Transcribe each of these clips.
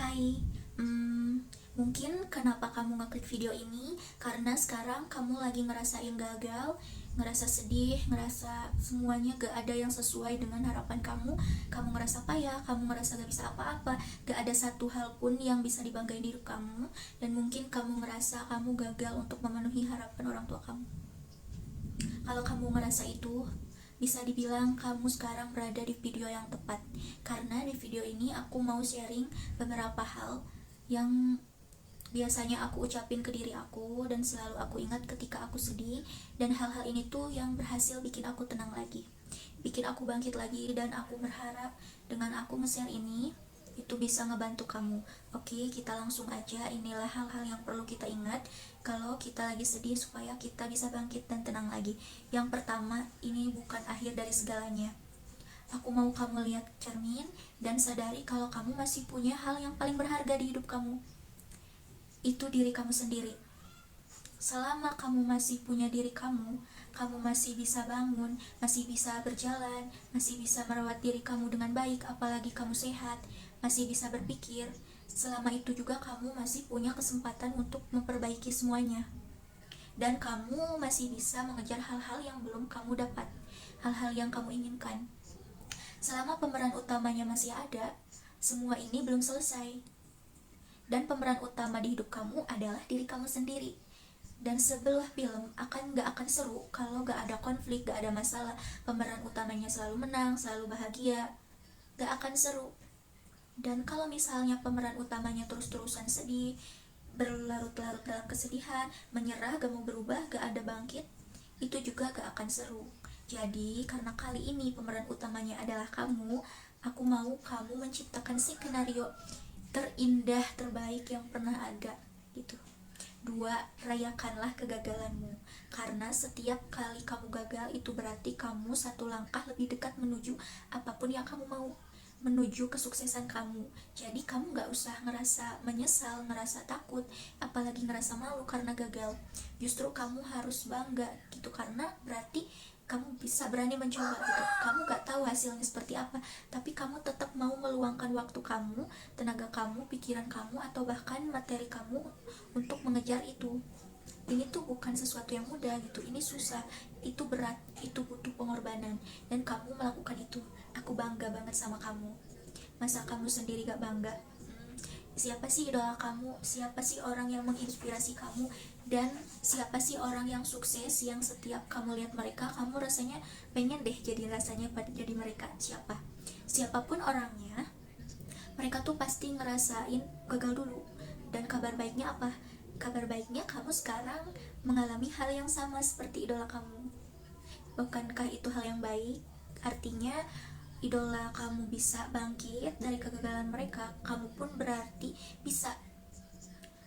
Hai, mungkin kenapa kamu ngeklik video ini karena sekarang kamu lagi ngerasain gagal, ngerasa sedih, ngerasa semuanya gak ada yang sesuai dengan harapan kamu ngerasa payah, kamu ngerasa gak bisa apa-apa, gak ada satu hal pun yang bisa dibanggain di hidup kamu, dan mungkin kamu ngerasa kamu gagal untuk memenuhi harapan orang tua kamu. Kalau kamu ngerasa itu, bisa dibilang kamu sekarang berada di video yang tepat. Karena di video ini aku mau sharing beberapa hal yang biasanya aku ucapin ke diri aku dan selalu aku ingat ketika aku sedih, dan hal-hal ini tuh yang berhasil bikin aku tenang lagi, bikin aku bangkit lagi, dan aku berharap dengan aku nge-share ini itu bisa ngebantu kamu. Oke, kita langsung aja. Inilah hal-hal yang perlu kita ingat kalau kita lagi sedih supaya kita bisa bangkit dan tenang lagi. Yang pertama, ini bukan akhir dari segalanya. Aku mau kamu lihat cermin dan sadari kalau kamu masih punya hal yang paling berharga di hidup kamu. Itu diri kamu sendiri. Selama kamu masih punya diri kamu masih bisa bangun, masih bisa berjalan, masih bisa merawat diri kamu dengan baik, apalagi kamu sehat, masih bisa berpikir. Selama itu juga kamu masih punya kesempatan untuk memperbaiki semuanya. Dan kamu masih bisa mengejar hal-hal yang belum kamu dapat, hal-hal yang kamu inginkan. Selama pemeran utamanya masih ada, semua ini belum selesai. Dan pemeran utama di hidup kamu adalah diri kamu sendiri. Dan sebuah film gak akan seru kalau gak ada konflik, gak ada masalah, pemeran utamanya selalu menang, selalu bahagia. Gak akan seru. Dan kalau misalnya pemeran utamanya terus-terusan sedih, berlarut-larut dalam kesedihan, menyerah, gak mau berubah, gak ada bangkit, itu juga gak akan seru. Jadi karena kali ini pemeran utamanya adalah kamu, aku mau kamu menciptakan skenario terindah, terbaik yang pernah ada gitu. 2. Rayakanlah kegagalanmu, karena setiap kali kamu gagal itu berarti kamu satu langkah lebih dekat menuju apapun yang kamu mau, menuju kesuksesan kamu. Jadi kamu gak usah ngerasa menyesal, ngerasa takut, apalagi ngerasa malu karena gagal. Justru kamu harus bangga gitu, karena berarti kamu bisa berani mencoba gitu. Kamu gak tahu hasilnya seperti apa, tapi kamu tetap mau meluangkan waktu kamu, tenaga kamu, pikiran kamu, atau bahkan materi kamu untuk mengejar itu. Ini tuh bukan sesuatu yang mudah gitu, ini susah, itu berat, itu butuh pengorbanan, dan kamu melakukan itu. Aku bangga banget sama kamu. Masa kamu sendiri gak bangga? Siapa sih idola kamu? Siapa sih orang yang menginspirasi kamu? Dan siapa sih orang yang sukses yang setiap kamu lihat mereka, kamu rasanya pengen deh jadi rasanya pada jadi mereka? Siapapun orangnya, mereka tuh pasti ngerasain gagal dulu. Dan kabar baiknya apa? Kabar baiknya kamu sekarang mengalami hal yang sama seperti idola kamu. Bukankah itu hal yang baik? Artinya idola kamu bisa bangkit dari kegagalan mereka, kamu pun berarti bisa.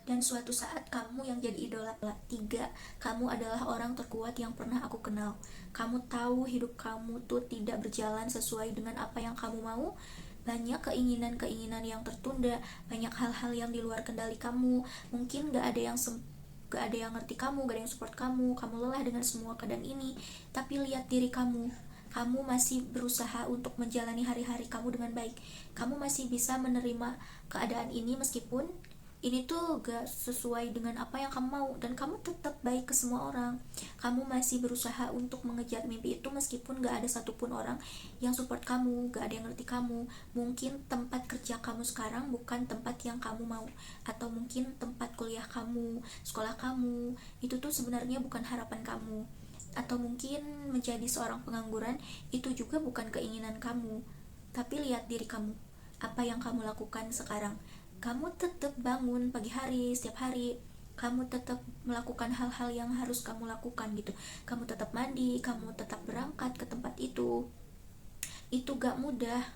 Dan suatu saat kamu yang jadi idola. 3. Kamu adalah orang terkuat yang pernah aku kenal. Kamu tahu hidup kamu tuh tidak berjalan sesuai dengan apa yang kamu mau. Banyak keinginan-keinginan yang tertunda, banyak hal-hal yang di luar kendali kamu. Mungkin gak ada yang ngerti kamu, gak ada yang support kamu lelah dengan semua keadaan ini. Tapi lihat diri kamu masih berusaha untuk menjalani hari-hari kamu dengan baik. Kamu masih bisa menerima keadaan ini meskipun ini tuh gak sesuai dengan apa yang kamu mau, dan kamu tetap baik ke semua orang. Kamu masih berusaha untuk mengejar mimpi itu meskipun gak ada satupun orang yang support kamu, gak ada yang ngerti kamu. Mungkin tempat kerja kamu sekarang bukan tempat yang kamu mau, atau mungkin tempat kuliah kamu, sekolah kamu, itu tuh sebenarnya bukan harapan kamu. Atau mungkin menjadi seorang pengangguran itu juga bukan keinginan kamu. Tapi lihat diri kamu, apa yang kamu lakukan sekarang. Kamu tetap bangun pagi hari, setiap hari. Kamu tetap melakukan hal-hal yang harus kamu lakukan gitu. Kamu tetap mandi, kamu tetap berangkat ke tempat itu. Itu gak mudah.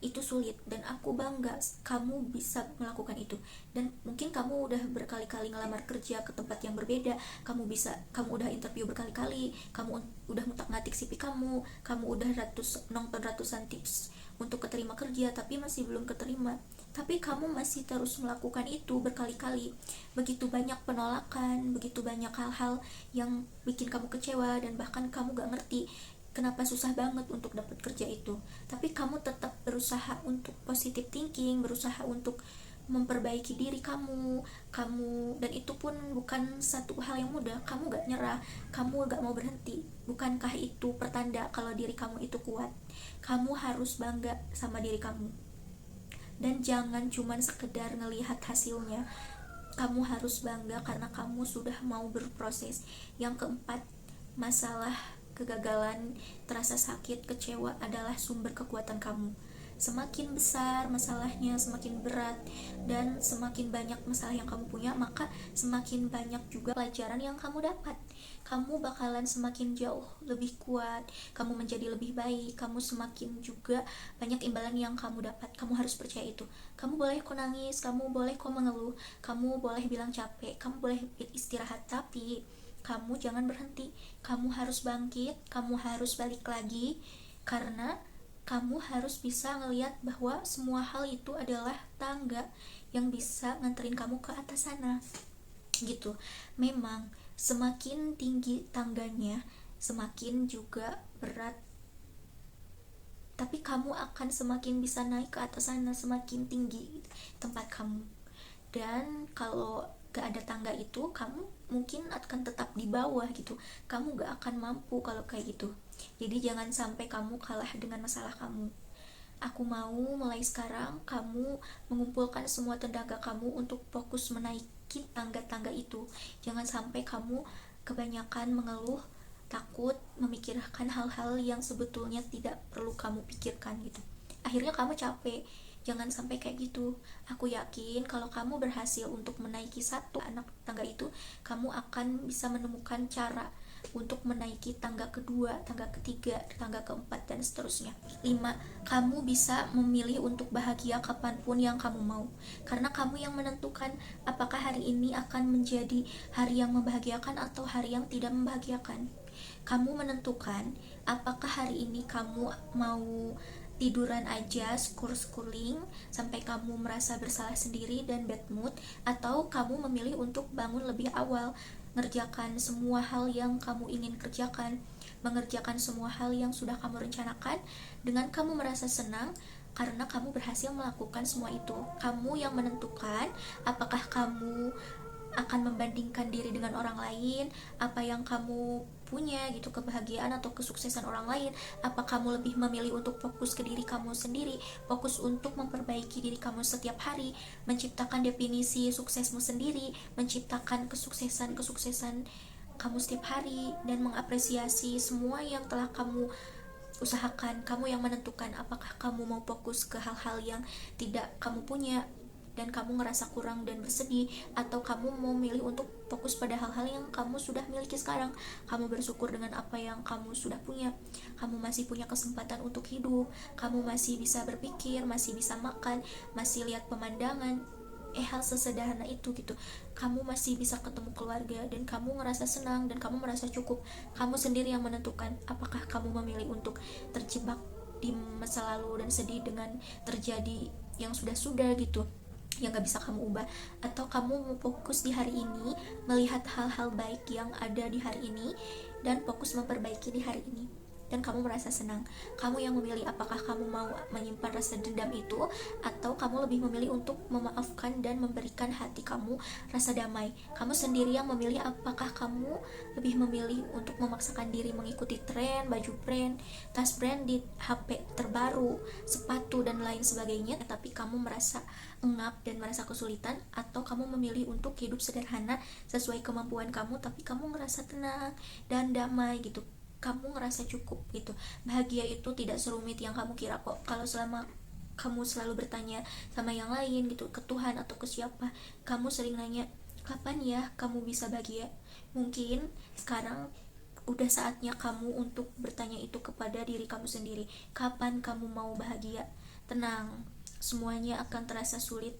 Itu sulit, dan aku bangga kamu bisa melakukan itu. Dan mungkin kamu udah berkali-kali ngelamar kerja ke tempat yang berbeda, kamu udah interview berkali-kali, kamu udah ngutak-ngatik CV kamu udah nonton ratusan tips untuk keterima kerja, tapi masih belum keterima. Tapi kamu masih terus melakukan itu berkali-kali. Begitu banyak penolakan, begitu banyak hal-hal yang bikin kamu kecewa, dan bahkan kamu gak ngerti kenapa susah banget untuk dapat kerja itu, tapi kamu tetap berusaha untuk positive thinking, berusaha untuk memperbaiki diri kamu, dan itu pun bukan satu hal yang mudah. Kamu gak nyerah, kamu gak mau berhenti. Bukankah itu pertanda kalau diri kamu itu kuat? Kamu harus bangga sama diri kamu, dan jangan cuman sekedar ngelihat hasilnya. Kamu harus bangga karena kamu sudah mau berproses. Yang keempat, masalah kegagalan, terasa sakit, kecewa adalah sumber kekuatan kamu. Semakin besar masalahnya, semakin berat, dan semakin banyak masalah yang kamu punya, maka semakin banyak juga pelajaran yang kamu dapat. Kamu bakalan semakin jauh lebih kuat, kamu menjadi lebih baik, kamu semakin juga banyak imbalan yang kamu dapat. Kamu harus percaya itu. Kamu boleh kok nangis, kamu boleh kok mengeluh, kamu boleh bilang capek, kamu boleh istirahat, tapi kamu jangan berhenti. Kamu harus bangkit, kamu harus balik lagi, karena kamu harus bisa ngelihat bahwa semua hal itu adalah tangga yang bisa nganterin kamu ke atas sana gitu. Memang semakin tinggi tangganya, semakin juga berat, tapi kamu akan semakin bisa naik ke atas sana, semakin tinggi tempat kamu. Dan kalau gak ada tangga itu, kamu mungkin akan tetap di bawah gitu. Kamu gak akan mampu kalau kayak gitu. Jadi jangan sampai kamu kalah dengan masalah kamu. Aku mau mulai sekarang kamu mengumpulkan semua tenaga kamu untuk fokus menaiki tangga-tangga itu. Jangan sampai kamu kebanyakan mengeluh, takut, memikirkan hal-hal yang sebetulnya tidak perlu kamu pikirkan gitu. Akhirnya kamu capek. Jangan sampai kayak gitu. Aku yakin kalau kamu berhasil untuk menaiki satu anak tangga itu, kamu akan bisa menemukan cara untuk menaiki tangga kedua, tangga ketiga, tangga keempat, dan seterusnya. 5. Kamu bisa memilih untuk bahagia kapanpun yang kamu mau, karena kamu yang menentukan apakah hari ini akan menjadi hari yang membahagiakan atau hari yang tidak membahagiakan. Kamu menentukan apakah hari ini kamu mau tiduran aja, scrolling sampai kamu merasa bersalah sendiri dan bad mood, atau kamu memilih untuk bangun lebih awal, ngerjakan semua hal yang kamu ingin kerjakan, mengerjakan semua hal yang sudah kamu rencanakan dengan kamu merasa senang karena kamu berhasil melakukan semua itu. Kamu yang menentukan apakah kamu akan membandingkan diri dengan orang lain, apa yang kamu punya gitu, kebahagiaan atau kesuksesan orang lain. Apa kamu lebih memilih untuk fokus ke diri kamu sendiri, fokus untuk memperbaiki diri kamu setiap hari, menciptakan definisi suksesmu sendiri, menciptakan kesuksesan kamu setiap hari, dan mengapresiasi semua yang telah kamu usahakan. Kamu yang menentukan apakah kamu mau fokus ke hal-hal yang tidak kamu punya dan kamu ngerasa kurang dan bersedih, atau kamu mau milih untuk fokus pada hal-hal yang kamu sudah miliki sekarang. Kamu bersyukur dengan apa yang kamu sudah punya. Kamu masih punya kesempatan untuk hidup, kamu masih bisa berpikir, masih bisa makan, masih lihat pemandangan, hal sesederhana itu gitu. Kamu masih bisa ketemu keluarga dan kamu ngerasa senang dan kamu merasa cukup. Kamu sendiri yang menentukan apakah kamu memilih untuk terjebak di masa lalu dan sedih dengan terjadi yang sudah-sudah gitu, yang gak bisa kamu ubah, atau kamu mau fokus di hari ini, melihat hal-hal baik yang ada di hari ini dan fokus memperbaiki di hari ini, dan kamu merasa senang. Kamu yang memilih apakah kamu mau menyimpan rasa dendam itu, atau kamu lebih memilih untuk memaafkan dan memberikan hati kamu rasa damai. Kamu sendiri yang memilih apakah kamu lebih memilih untuk memaksakan diri mengikuti tren, baju brand, tas branded, HP terbaru, sepatu, dan lain sebagainya, tapi kamu merasa engap dan merasa kesulitan, atau kamu memilih untuk hidup sederhana sesuai kemampuan kamu, tapi kamu ngerasa tenang dan damai gitu. Kamu ngerasa cukup gitu. Bahagia itu tidak serumit yang kamu kira kok. Kalau selama kamu selalu bertanya sama yang lain gitu, ke Tuhan atau ke siapa, kamu sering nanya, kapan ya kamu bisa bahagia? Mungkin sekarang udah saatnya kamu untuk bertanya itu kepada diri kamu sendiri. Kapan kamu mau bahagia? Tenang, semuanya akan terasa sulit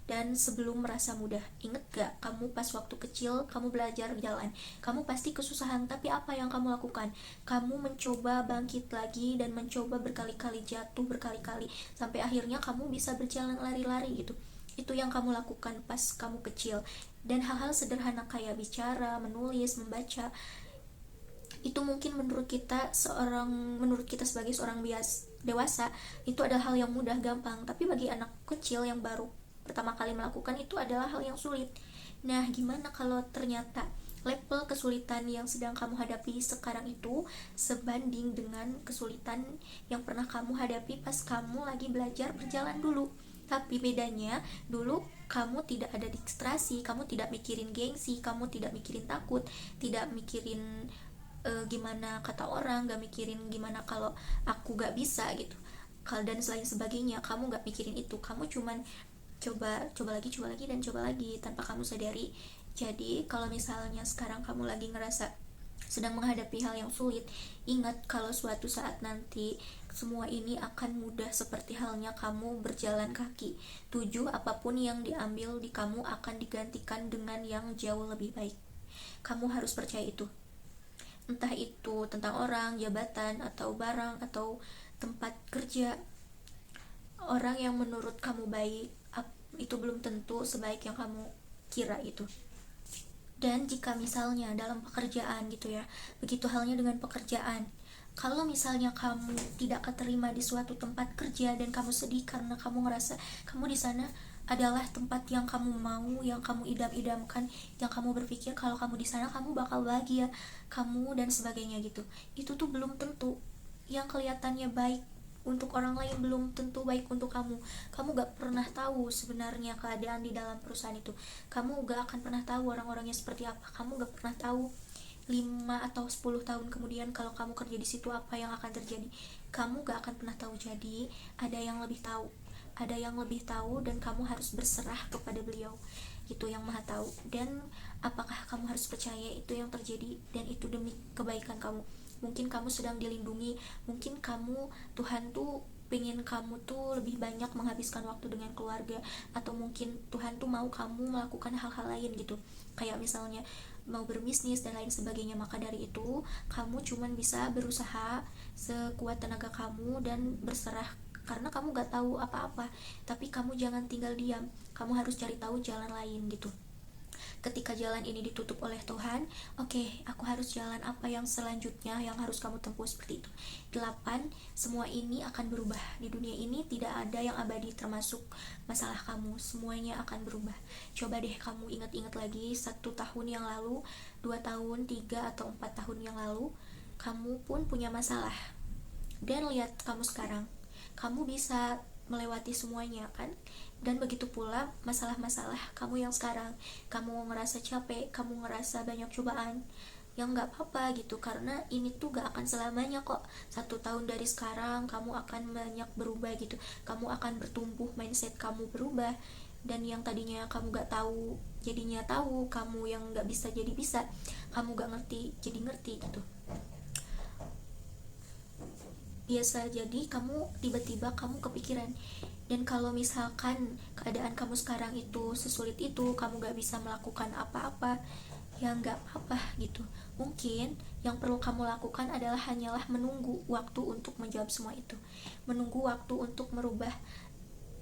dan sebelum merasa mudah. Ingat gak, kamu pas waktu kecil kamu belajar jalan, kamu pasti kesusahan, tapi apa yang kamu lakukan? Kamu mencoba bangkit lagi dan mencoba berkali-kali jatuh, berkali-kali, sampai akhirnya kamu bisa berjalan lari-lari gitu. Itu yang kamu lakukan pas kamu kecil. Dan hal-hal sederhana kayak bicara, menulis, membaca, Itu mungkin menurut kita sebagai seorang dewasa itu adalah hal yang mudah, gampang, tapi bagi anak kecil yang baru pertama kali melakukan itu adalah hal yang sulit. Nah, gimana kalau ternyata level kesulitan yang sedang kamu hadapi sekarang itu sebanding dengan kesulitan yang pernah kamu hadapi pas kamu lagi belajar berjalan dulu. Tapi bedanya, dulu kamu tidak ada distraksi, kamu tidak mikirin gengsi, kamu tidak mikirin takut, tidak mikirin gimana kata orang, gak mikirin gimana kalau aku gak bisa gitu, dan selain sebagainya. Kamu gak mikirin itu, kamu cuman coba lagi dan coba lagi tanpa kamu sadari. Jadi kalau misalnya sekarang kamu lagi ngerasa sedang menghadapi hal yang sulit, ingat kalau suatu saat nanti semua ini akan mudah seperti halnya kamu berjalan kaki. Apapun yang diambil di kamu akan digantikan dengan yang jauh lebih baik. Kamu harus percaya itu. Entah itu tentang orang, jabatan, atau barang, atau tempat kerja. Orang yang menurut kamu baik itu belum tentu sebaik yang kamu kira itu. Dan jika misalnya dalam pekerjaan gitu ya, begitu halnya dengan pekerjaan. Kalau misalnya kamu tidak keterima di suatu tempat kerja dan kamu sedih karena kamu ngerasa kamu di sana adalah tempat yang kamu mau, yang kamu idam-idamkan, yang kamu berpikir kalau kamu di sana kamu bakal bahagia, kamu dan sebagainya gitu. Itu tuh belum tentu. Yang kelihatannya baik untuk orang lain belum tentu baik untuk kamu. Kamu gak pernah tahu sebenarnya keadaan di dalam perusahaan itu. Kamu gak akan pernah tahu orang-orangnya seperti apa. Kamu gak pernah tahu 5 atau 10 tahun kemudian kalau kamu kerja di situ apa yang akan terjadi. Kamu gak akan pernah tahu. Jadi ada yang lebih tahu, dan kamu harus berserah kepada beliau, itu yang maha tahu. Dan apakah kamu harus percaya itu yang terjadi dan itu demi kebaikan kamu. Mungkin kamu sedang dilindungi, mungkin Tuhan tuh pengen kamu tuh lebih banyak menghabiskan waktu dengan keluarga, atau mungkin Tuhan tuh mau kamu melakukan hal-hal lain gitu, kayak misalnya mau berbisnis dan lain sebagainya. Maka dari itu kamu cuman bisa berusaha sekuat tenaga kamu dan berserah, karena kamu gak tahu apa-apa. Tapi kamu jangan tinggal diam, kamu harus cari tahu jalan lain gitu. Ketika jalan ini ditutup oleh Tuhan, oke, aku harus jalan apa yang selanjutnya yang harus kamu tempuh, seperti itu. 8. Semua ini akan berubah. Di dunia ini tidak ada yang abadi, termasuk masalah kamu. Semuanya akan berubah. Coba deh kamu ingat-ingat lagi 1 tahun yang lalu, 2 tahun, 3 atau 4 tahun yang lalu, kamu pun punya masalah. Dan lihat kamu sekarang, kamu bisa melewati semuanya kan. Dan begitu pula masalah-masalah kamu yang sekarang, kamu ngerasa capek, kamu ngerasa banyak cobaan, yang gak apa-apa gitu, karena ini tuh gak akan selamanya kok. 1 tahun dari sekarang kamu akan banyak berubah gitu, kamu akan bertumbuh, mindset kamu berubah, dan yang tadinya kamu gak tahu jadinya tahu, kamu yang gak bisa jadi bisa, kamu gak ngerti jadi ngerti gitu. Biasa jadi kamu tiba-tiba kamu kepikiran. Dan kalau misalkan keadaan kamu sekarang itu sesulit itu, kamu gak bisa melakukan apa-apa, ya gak apa-apa gitu. Mungkin yang perlu kamu lakukan adalah hanyalah menunggu waktu untuk menjawab semua itu, menunggu waktu untuk merubah,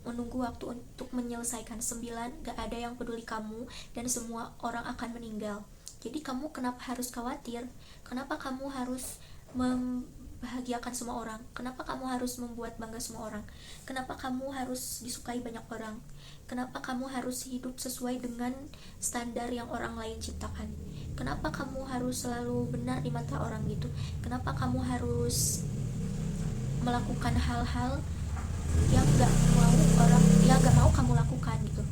menunggu waktu untuk menyelesaikan. 9. Gak ada yang peduli kamu dan semua orang akan meninggal. Jadi kamu kenapa harus khawatir? Kenapa kamu harus membahagiakan semua orang? Kenapa kamu harus membuat bangga semua orang? Kenapa kamu harus disukai banyak orang? Kenapa kamu harus hidup sesuai dengan standar yang orang lain ciptakan? Kenapa kamu harus selalu benar di mata orang gitu? Kenapa kamu harus melakukan hal-hal yang gak mau kamu lakukan gitu?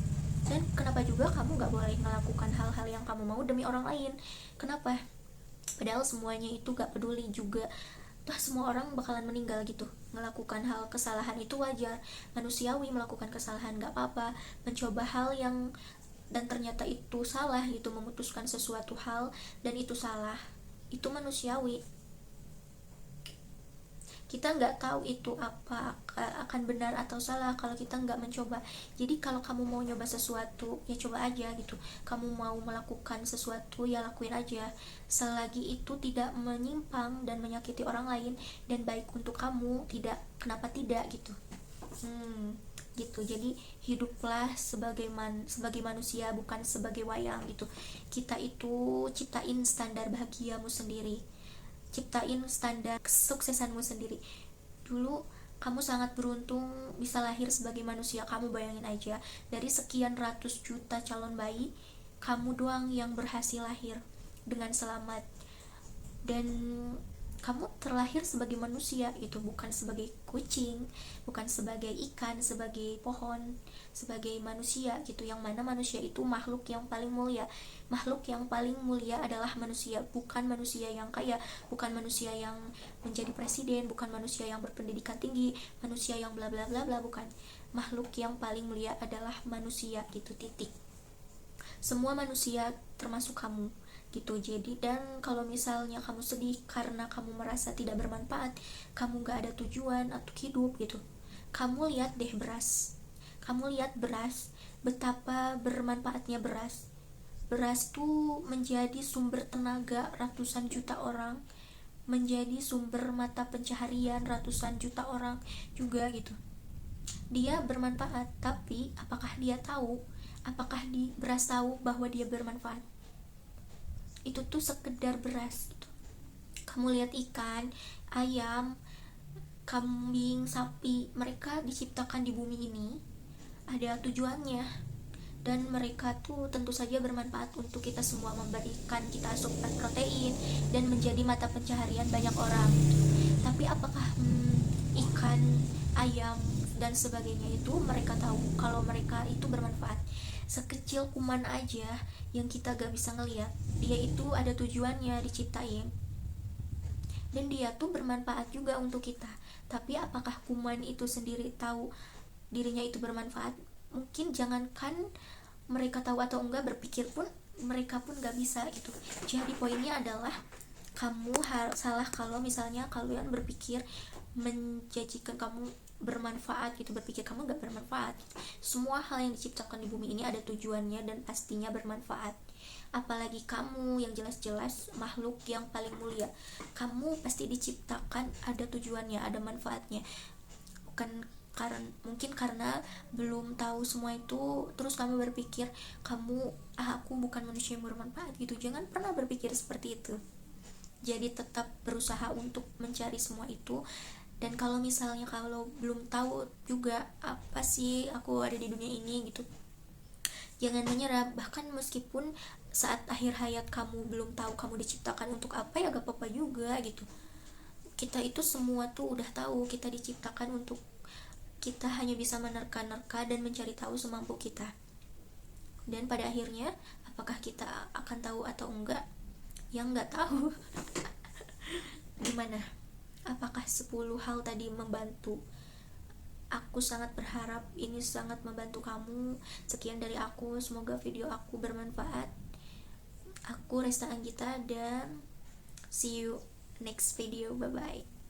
Dan kenapa juga kamu gak boleh melakukan hal-hal yang kamu mau demi orang lain? Kenapa? Padahal semuanya itu gak peduli juga, toh semua orang bakalan meninggal gitu. Melakukan hal kesalahan itu wajar, manusiawi melakukan kesalahan, gak apa-apa. Mencoba hal yang dan ternyata itu salah gitu, memutuskan sesuatu hal dan itu salah, itu manusiawi. Kita nggak tahu itu apa akan benar atau salah kalau kita nggak mencoba. Jadi kalau kamu mau nyoba sesuatu, ya coba aja gitu. Kamu mau melakukan sesuatu, ya lakuin aja, selagi itu tidak menyimpang dan menyakiti orang lain dan baik untuk kamu, kenapa tidak gitu. Gitu. Jadi hiduplah sebagai manusia, bukan sebagai wayang gitu. Kita itu ciptain standar bahagiamu sendiri. ciptain standar kesuksesanmu sendiri. Dulu kamu sangat beruntung bisa lahir sebagai manusia. Kamu bayangin aja, dari sekian ratus juta calon bayi, kamu doang yang berhasil lahir dengan selamat. Dan kamu terlahir sebagai manusia, itu bukan sebagai kucing, bukan sebagai ikan, sebagai pohon, sebagai manusia gitu. Yang mana manusia itu makhluk yang paling mulia. Makhluk yang paling mulia adalah manusia, bukan manusia yang kaya, bukan manusia yang menjadi presiden, bukan manusia yang berpendidikan tinggi, manusia yang bla bla bla bla, bukan. Makhluk yang paling mulia adalah manusia gitu, titik. Semua manusia termasuk kamu gitu. Jadi, dan kalau misalnya kamu sedih karena kamu merasa tidak bermanfaat, kamu gak ada tujuan untuk hidup gitu, kamu lihat deh beras. Kamu lihat beras, betapa bermanfaatnya beras. Beras tuh menjadi sumber tenaga ratusan juta orang, menjadi sumber mata pencaharian ratusan juta orang juga gitu. Dia bermanfaat, tapi apakah dia tahu? Apakah di beras tahu bahwa dia bermanfaat? Itu tuh sekedar beras gitu. Kamu lihat ikan, ayam, kambing, sapi, mereka diciptakan di bumi ini ada tujuannya, dan mereka tuh tentu saja bermanfaat untuk kita semua, memberikan kita asupan protein dan menjadi mata pencaharian banyak orang. Tapi apakah ikan, ayam, dan sebagainya itu mereka tahu kalau mereka itu bermanfaat? Sekecil kuman aja yang kita gak bisa ngeliat, dia itu ada tujuannya diciptain, dan dia tuh bermanfaat juga untuk kita. Tapi apakah kuman itu sendiri tahu dirinya itu bermanfaat? Mungkin jangankan mereka tahu atau enggak, berpikir pun mereka pun gak bisa gitu. Jadi poinnya adalah kamu salah kalau misalnya kalian berpikir menjanjikan kamu bermanfaat gitu, berpikir kamu gak bermanfaat. Semua hal yang diciptakan di bumi ini ada tujuannya dan pastinya bermanfaat. Apalagi kamu yang jelas-jelas makhluk yang paling mulia, kamu pasti diciptakan ada tujuannya, ada manfaatnya. Bukan mungkin karena belum tahu semua itu, terus kamu berpikir aku bukan manusia yang bermanfaat gitu. Jangan pernah berpikir seperti itu. Jadi tetap berusaha untuk mencari semua itu. Dan kalau misalnya kalau belum tahu juga apa sih aku ada di dunia ini gitu, jangan menyerah. Bahkan meskipun saat akhir hayat kamu belum tahu kamu diciptakan untuk apa, ya gak apa-apa juga gitu. Kita itu semua tuh udah tahu kita diciptakan untuk, kita hanya bisa menerka-nerka dan mencari tahu semampu kita. Dan pada akhirnya apakah kita akan tahu atau enggak, yang nggak tahu. Gimana? Apakah 10 hal tadi membantu? Aku sangat berharap ini sangat membantu kamu. Sekian dari aku, semoga video aku bermanfaat. Aku Resta Anggita dan see you next video. Bye bye.